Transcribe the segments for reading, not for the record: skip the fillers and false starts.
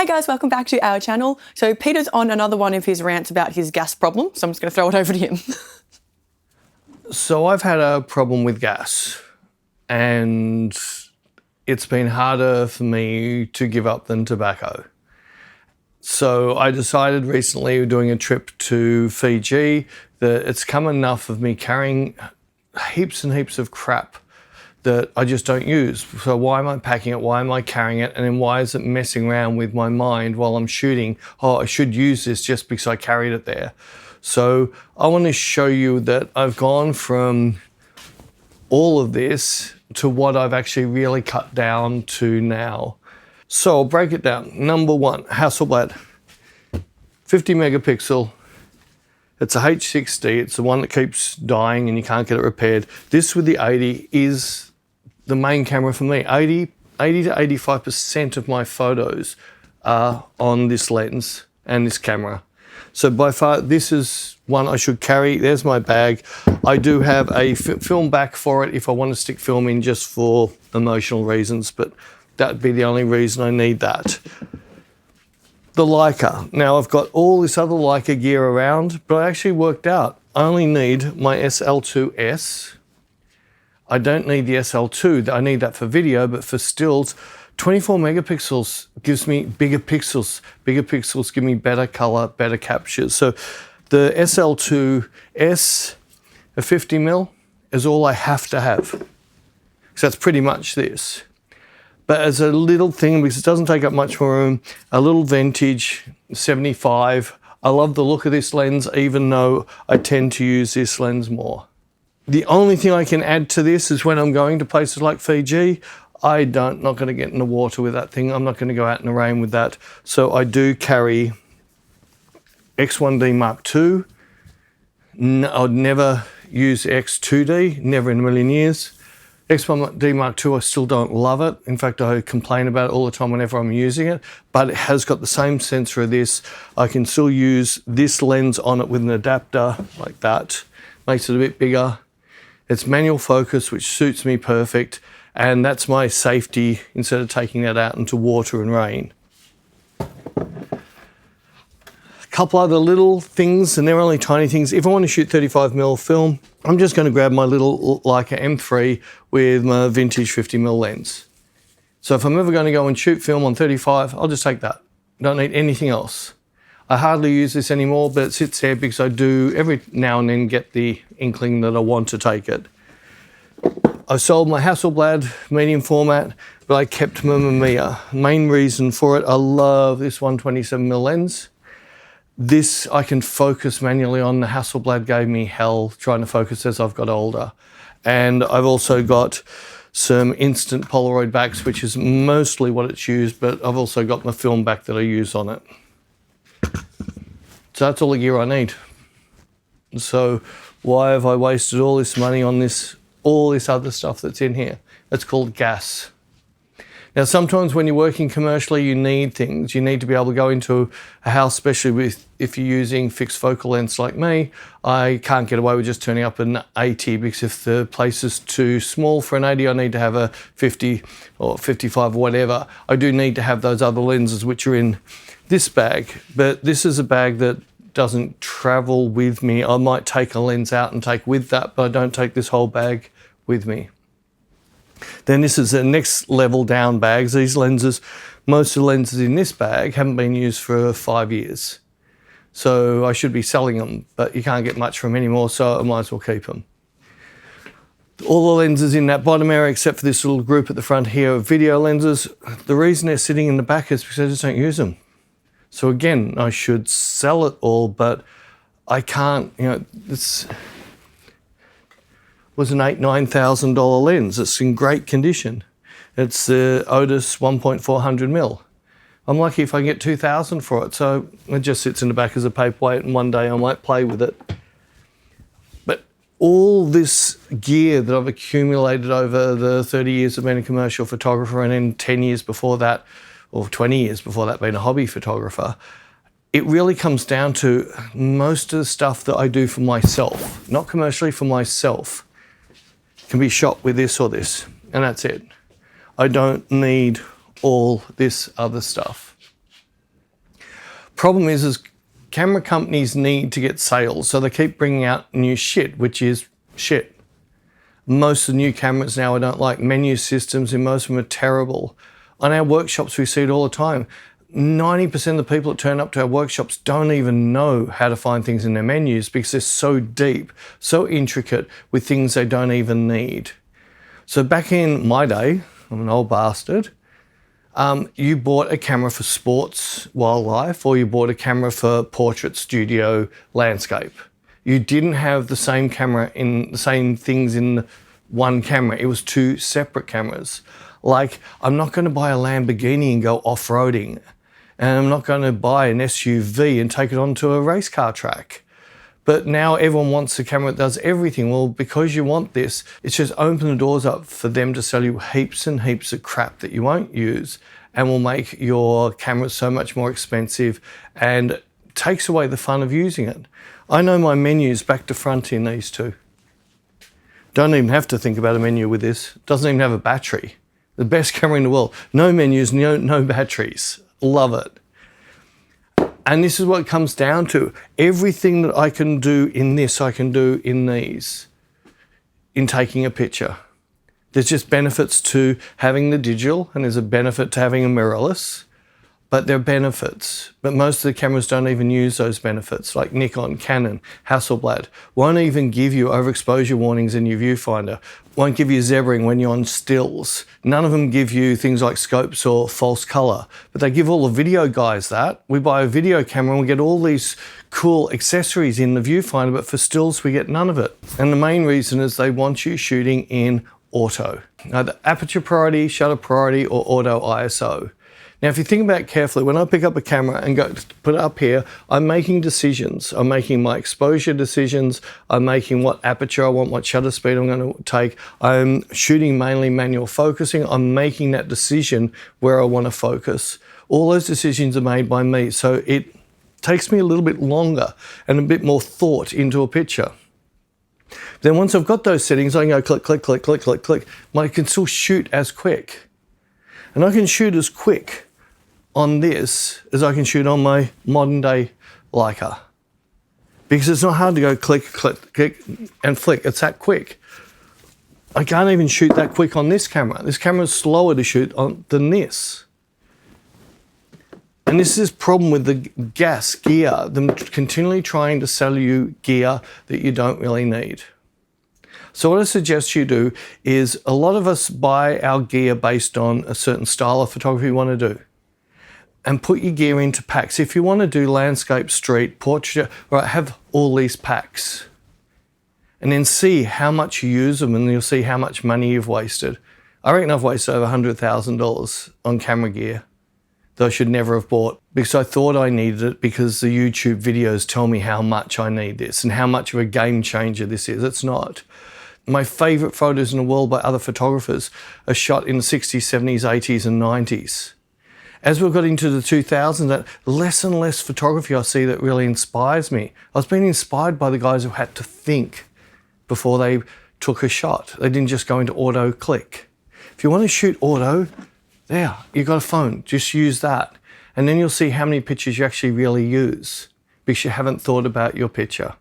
Hey guys, welcome back to our channel. So Peter's on another one of his rants about his gas problem, so I'm just going to throw it over to him. So I've had a problem with gas, and it's been harder for me to give up than tobacco. So I decided recently, doing a trip to Fiji, that it's come enough of me carrying heaps and heaps of crap that I just don't use. So why am I packing it? Why am I carrying it? And then why is it messing around with my mind while I'm shooting? Oh, I should use this just because I carried it there. So I want to show you that I've gone from all of this to what I've actually really cut down to now. So I'll break it down. Number one, Hasselblad, 50 megapixel. It's a H6D. It's the one that keeps dying and you can't get it repaired. This with the 80 is the main camera for me. 80 to 85% of my photos are on this lens and this camera. So by far, this is one I should carry. There's my bag. I do have a film back for it if I want to stick film in just for emotional reasons, but that'd be the only reason I need that. The Leica. Now I've got all this other Leica gear around, but I actually worked out I only need my SL2S. I don't need the SL2, I need that for video, but for stills, 24 megapixels gives me bigger pixels. Bigger pixels give me better color, better captures. So the SL2S, a 50mm, is all I have to have. So that's pretty much this. But as a little thing, because it doesn't take up much more room, a little vintage 75. I love the look of this lens, even though I tend to use this lens more. The only thing I can add to this is when I'm going to places like Fiji, I'm not going to get in the water with that thing. I'm not going to go out in the rain with that. So I do carry X1D Mark II. I'd never use X2D, never in a million years. X1D Mark II, I still don't love it. In fact, I complain about it all the time whenever I'm using it, but it has got the same sensor of this. I can still use this lens on it with an adapter like that. Makes it a bit bigger. It's manual focus, which suits me perfect, and that's my safety instead of taking that out into water and rain. A couple other little things, and they're only tiny things. If I want to shoot 35mm film, I'm just going to grab my little Leica M3 with my vintage 50mm lens. So if I'm ever going to go and shoot film on 35, I'll just take that. Don't need anything else. I hardly use this anymore, but it sits there because I do every now and then get the inkling that I want to take it. I sold my Hasselblad medium format, but I kept my Mamiya. Main reason for it, I love this 127mm lens. This I can focus manually on. The Hasselblad gave me hell trying to focus as I've got older. And I've also got some instant Polaroid backs, which is mostly what it's used, but I've also got my film back that I use on it. So that's all the gear I need. So why have I wasted all this money on all this other stuff that's in here? It's called gas. Now, sometimes when you're working commercially, you need things. You need to be able to go into a house, especially if you're using fixed focal lengths like me. I can't get away with just turning up an 80 because if the place is too small for an 80, I need to have a 50 or 55 or whatever. I do need to have those other lenses which are in this bag, but this is a bag that doesn't travel with me. I might take a lens out and take with that, but I don't take this whole bag with me. Then this is the next level down bags. These lenses, most of the lenses in this bag haven't been used for 5 years. So I should be selling them, but you can't get much from them anymore, so I might as well keep them. All the lenses in that bottom area, except for this little group at the front here, are video lenses. The reason they're sitting in the back is because I just don't use them. So again, I should sell it all, but I can't, this was an $8,000-9,000 lens. It's in great condition. It's the Otis 1.400mm. I'm lucky if I can get $2,000 for it, so it just sits in the back as a paperweight, and one day I might play with it. But all this gear that I've accumulated over the 30 years of being a commercial photographer, and then 10 years before that, or 20 years before that being a hobby photographer, it really comes down to most of the stuff that I do for myself, not commercially, for myself, can be shot with this or this, and that's it. I don't need all this other stuff. Problem is camera companies need to get sales, so they keep bringing out new shit, which is shit. Most of the new cameras now I don't like. Menu systems in most of them are terrible. On our workshops, we see it all the time. 90% of the people that turn up to our workshops don't even know how to find things in their menus because they're so deep, so intricate with things they don't even need. So back in my day, I'm an old bastard, you bought a camera for sports, wildlife, or you bought a camera for portrait, studio, landscape. You didn't have the same camera in the same things in one camera. It was two separate cameras. Like, I'm not going to buy a Lamborghini and go off-roading. And I'm not going to buy an SUV and take it onto a race car track. But now everyone wants a camera that does everything. Well, because you want this, it's just open the doors up for them to sell you heaps and heaps of crap that you won't use and will make your camera so much more expensive and takes away the fun of using it. I know my menus back to front in these two. Don't even have to think about a menu with this. Doesn't even have a battery. The best camera in the world. No menus, no batteries. Love it. And this is what it comes down to. Everything that I can do in this, I can do in these, in taking a picture. There's just benefits to having the digital, and there's a benefit to having a mirrorless, but there are benefits. But most of the cameras don't even use those benefits, like Nikon, Canon, Hasselblad. Won't even give you overexposure warnings in your viewfinder. Won't give you zebraing when you're on stills. None of them give you things like scopes or false color, but they give all the video guys that. We buy a video camera and we get all these cool accessories in the viewfinder, but for stills we get none of it. And the main reason is they want you shooting in auto. Either aperture priority, shutter priority, or auto ISO. Now, if you think about it carefully, when I pick up a camera and go to put it up here, I'm making decisions. I'm making my exposure decisions. I'm making what aperture I want, what shutter speed I'm going to take. I'm shooting mainly manual focusing. I'm making that decision where I want to focus. All those decisions are made by me, so it takes me a little bit longer and a bit more thought into a picture. Then once I've got those settings, I can go click, click, click, click, click, click. I can still shoot as quick. And I can shoot as quick on this as I can shoot on my modern day Leica. Because it's not hard to go click, click, click, and flick. It's that quick. I can't even shoot that quick on this camera. This camera is slower to shoot on than this. And this is the problem with the gear, them continually trying to sell you gear that you don't really need. So what I suggest you do is, a lot of us buy our gear based on a certain style of photography you want to do. And put your gear into packs. If you want to do landscape, street, portrait, right, have all these packs. And then see how much you use them, and you'll see how much money you've wasted. I reckon I've wasted over $100,000 on camera gear that I should never have bought, because I thought I needed it because the YouTube videos tell me how much I need this and how much of a game changer this is. It's not. My favorite photos in the world by other photographers are shot in the 60s, 70s, 80s, and 90s. As we've got into the 2000s, that less and less photography I see that really inspires me. I was being inspired by the guys who had to think before they took a shot. They didn't just go into auto click. If you want to shoot auto, there, you've got a phone, just use that. And then you'll see how many pictures you actually really use because you haven't thought about your picture.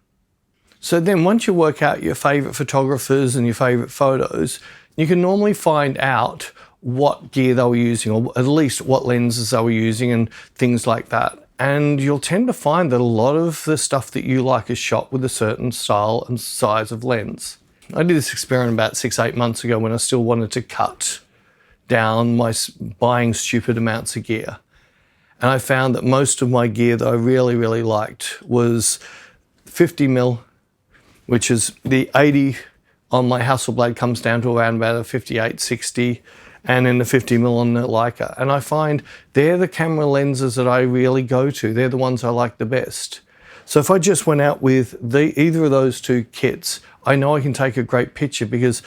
So then once you work out your favorite photographers and your favorite photos, you can normally find out what gear they were using, or at least what lenses they were using and things like that. And you'll tend to find that a lot of the stuff that you like is shot with a certain style and size of lens. I did this experiment about 6-8 months ago when I still wanted to cut down my buying stupid amounts of gear. And I found that most of my gear that I really, really liked was 50mm, which is the 80 on my Hasselblad comes down to around about a 58-60, and then the 50mm on the Leica. And I find they're the camera lenses that I really go to. They're the ones I like the best. So if I just went out with either of those two kits, I know I can take a great picture because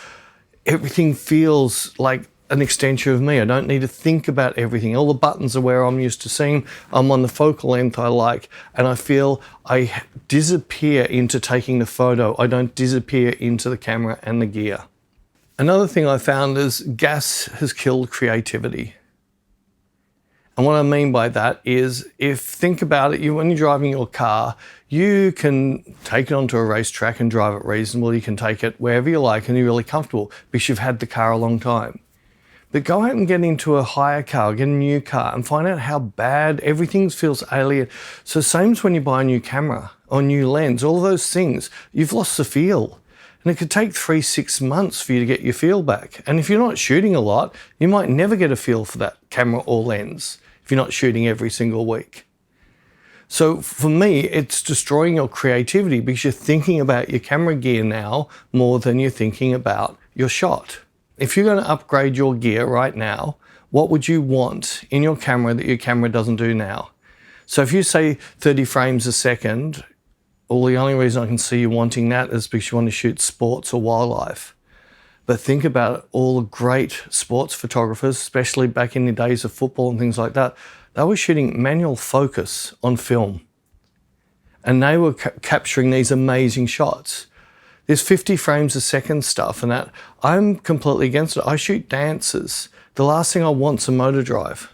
everything feels like an extension of me. I don't need to think about everything. All the buttons are where I'm used to seeing. I'm on the focal length I like, and I feel I disappear into taking the photo. I don't disappear into the camera and the gear. Another thing I found is gas has killed creativity. And what I mean by that is, think about it, when you're driving your car, you can take it onto a racetrack and drive it reasonable. You can take it wherever you like and you're really comfortable because you've had the car a long time. But go out and get into a hire car, get a new car and find out how bad everything feels alien. So same as when you buy a new camera or new lens, all those things, you've lost the feel. And it could take 3-6 months for you to get your feel back. And if you're not shooting a lot, you might never get a feel for that camera or lens if you're not shooting every single week. So for me, it's destroying your creativity because you're thinking about your camera gear now more than you're thinking about your shot. If you're going to upgrade your gear right now, what would you want in your camera that your camera doesn't do now? So if you say 30 frames a second, well, the only reason I can see you wanting that is because you want to shoot sports or wildlife. But think about it, all the great sports photographers, especially back in the days of football and things like that, they were shooting manual focus on film. And they were capturing these amazing shots. There's 50 frames a second stuff and that, I'm completely against it. I shoot dances. The last thing I want is a motor drive.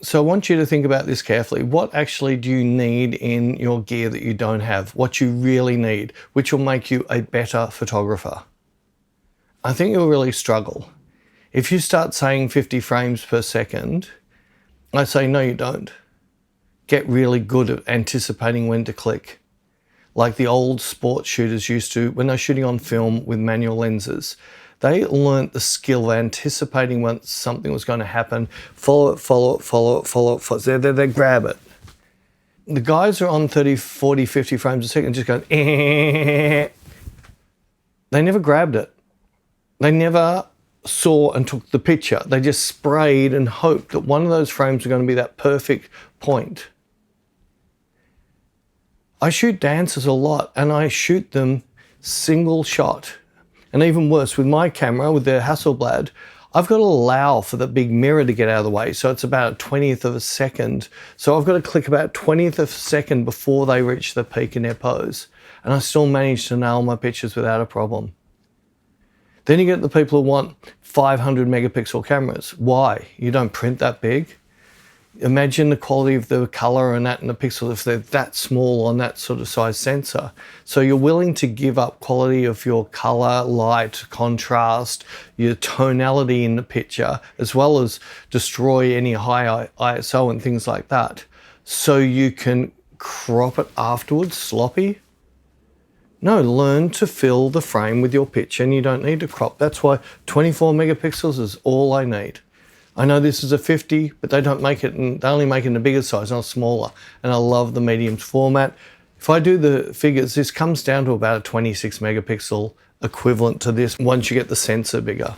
So I want you to think about this carefully. What actually do you need in your gear that you don't have? What you really need, which will make you a better photographer? I think you'll really struggle. If you start saying 50 frames per second, I say no, you don't. Get really good at anticipating when to click. Like the old sports shooters used to, when they're shooting on film with manual lenses, they learnt the skill of anticipating when something was going to happen, follow it, follow it, follow it, follow it, follow it. They grab it. The guys are on 30, 40, 50 frames a second just going, eh. They never grabbed it. They never saw and took the picture. They just sprayed and hoped that one of those frames was going to be that perfect point. I shoot dances a lot and I shoot them single shot. And even worse, with my camera, with the Hasselblad, I've got to allow for the big mirror to get out of the way. So it's about a 20th of a second. So I've got to click about 20th of a second before they reach the peak in their pose. And I still manage to nail my pictures without a problem. Then you get the people who want 500 megapixel cameras. Why? You don't print that big. Imagine the quality of the color and that and the pixel if they're that small on that sort of size sensor. So you're willing to give up quality of your color, light, contrast, your tonality in the picture, as well as destroy any high ISO and things like that. So you can crop it afterwards, sloppy. No, learn to fill the frame with your picture and you don't need to crop. That's why 24 megapixels is all I need. I know this is a 50, but they don't make it, they only make it in the bigger size, not smaller. And I love the medium format. If I do the figures, this comes down to about a 26 megapixel equivalent to this once you get the sensor bigger.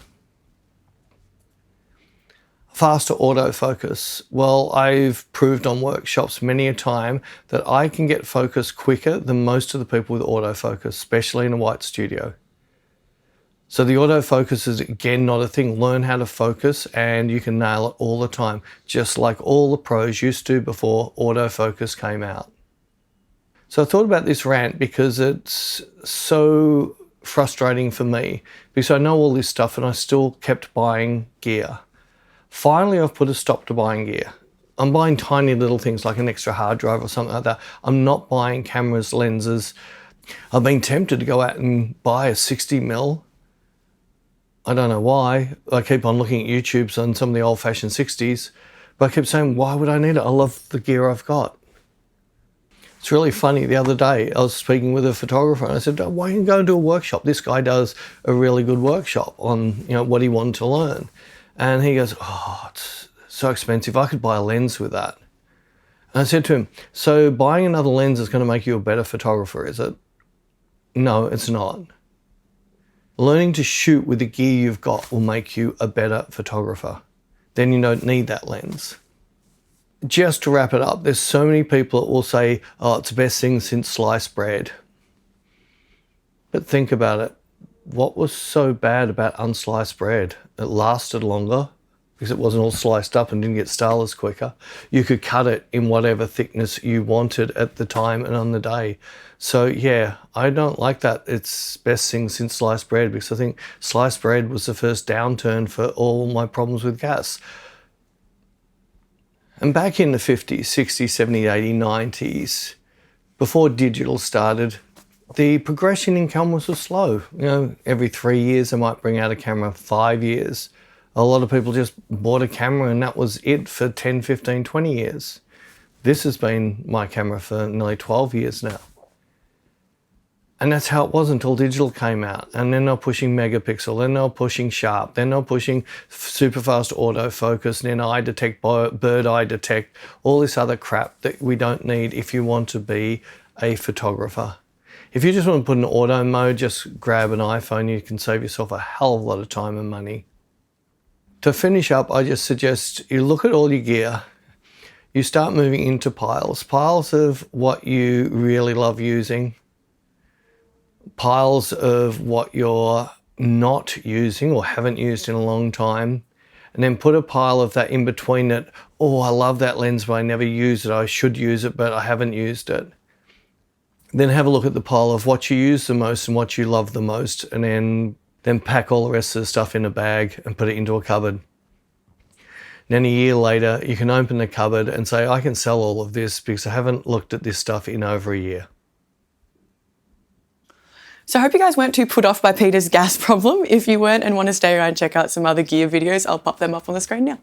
Faster autofocus. Well, I've proved on workshops many a time that I can get focus quicker than most of the people with autofocus, especially in a white studio. So the autofocus is, again, not a thing. Learn how to focus and you can nail it all the time, just like all the pros used to before autofocus came out. So I thought about this rant because it's so frustrating for me because I know all this stuff and I still kept buying gear. Finally, I've put a stop to buying gear. I'm buying tiny little things like an extra hard drive or something like that. I'm not buying cameras, lenses. I've been tempted to go out and buy a 60mm. I don't know why. I keep on looking at YouTubes on some of the old-fashioned 60s, but I kept saying, why would I need it? I love the gear I've got. It's really funny. The other day, I was speaking with a photographer and I said, why don't you go and do a workshop? This guy does a really good workshop on, what he wanted to learn. And he goes, oh, it's so expensive. I could buy a lens with that. And I said to him, so buying another lens is going to make you a better photographer, is it? No, it's not. Learning to shoot with the gear you've got will make you a better photographer. Then you don't need that lens. Just to wrap it up, there's so many people that will say, oh, it's the best thing since sliced bread. But think about it. What was so bad about unsliced bread? It lasted longer because it wasn't all sliced up and didn't get stale as quicker. You could cut it in whatever thickness you wanted at the time and on the day. So yeah, I don't like that. It's best thing since sliced bread because I think sliced bread was the first downturn for all my problems with gas. And back in the 50s, 60s, 70s, 80s, 90s, before digital started, the progression in cameras was slow. You know, every 3 years they might bring out a camera, 5 years. A lot of people just bought a camera and that was it for 10, 15, 20 years. This has been my camera for nearly 12 years now. And that's how it was until digital came out. And then they're pushing megapixel, then they're pushing sharp, then they're pushing super fast autofocus, then eye detect, bird eye detect, all this other crap that we don't need if you want to be a photographer. If you just want to put in auto mode, just grab an iPhone, you can save yourself a hell of a lot of time and money. To finish up, I just suggest you look at all your gear, you start moving into piles of what you really love using, piles of what you're not using or haven't used in a long time, and then put a pile of that in between that, oh, I love that lens, but I never use it. I should use it, but I haven't used it. Then have a look at the pile of what you use the most and what you love the most, and then pack all the rest of the stuff in a bag and put it into a cupboard. Then a year later, you can open the cupboard and say, I can sell all of this because I haven't looked at this stuff in over a year. So I hope you guys weren't too put off by Peter's gas problem. If you weren't and want to stay around and check out some other gear videos, I'll pop them up on the screen now.